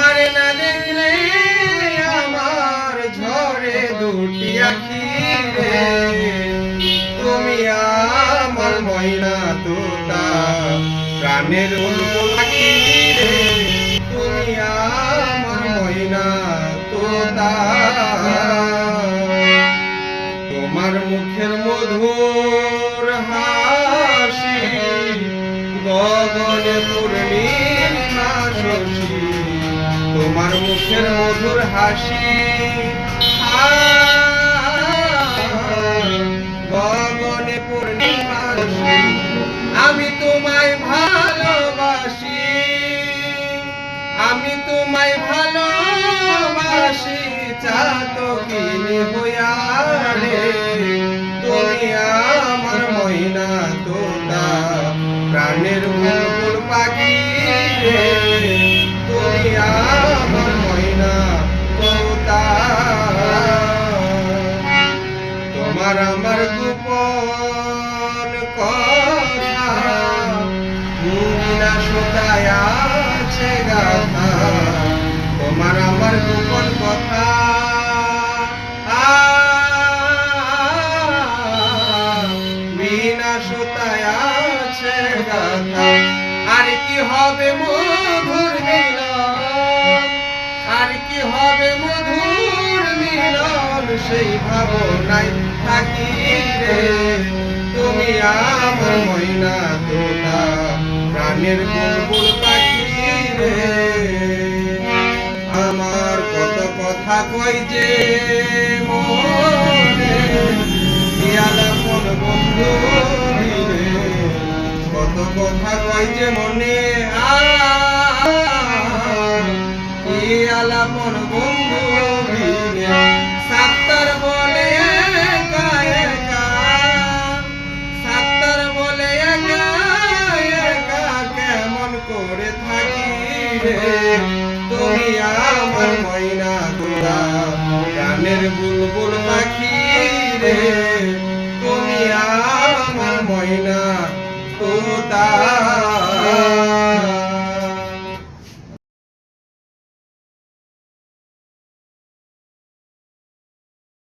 তোমারে না দেখলে আমার ঝরে দুটি আখি রে। তুমি আমার ময়না তোতা প্রাণের বুলবুল পাখি রে। তুমি আমার ময়না তোতা। তোমার মুখের মধুর হাসি গগনে পূর্ণিমা শশী। তোমার মুখের মধুর হাসি গগনে পূর্ণিমা শশী। আমি তোমায় ভালোবাসি, আমি তোমায় ভালোবাসি চাতকিনী হইয়া রে। তুমি আমার ময়না তোতা প্রাণের বুলবুল পাখি রে। তুমি আমার ময়না তোতা। তোমার আমার গোপন কথা মুঙ্গিনা সুতায় আছে গাথা। তোমার আমার গোপন কথা বিনা সুতায় আছে গাথা। আর কি হবে মধুর মিলন, আর কি হবে মধুর মিলন সেই ভাবনায় থাকি রে। তুমি আমার ময়না তোতা প্রাণের বুলবুল পাখি রে। আমার কত কথা কই যে মনে আলাপন বন্ধু রে। কত কথা কই যে মনে আলাপন বন্ধু রে। সাত্তার বলে একা একা, সাত্তার বলে একা একা কেমন করে থাকি রে। তুমি আমার ময়না তোতা প্রাণের বুলবুল পাখি রে। তুমি আমার ময়না তোতা।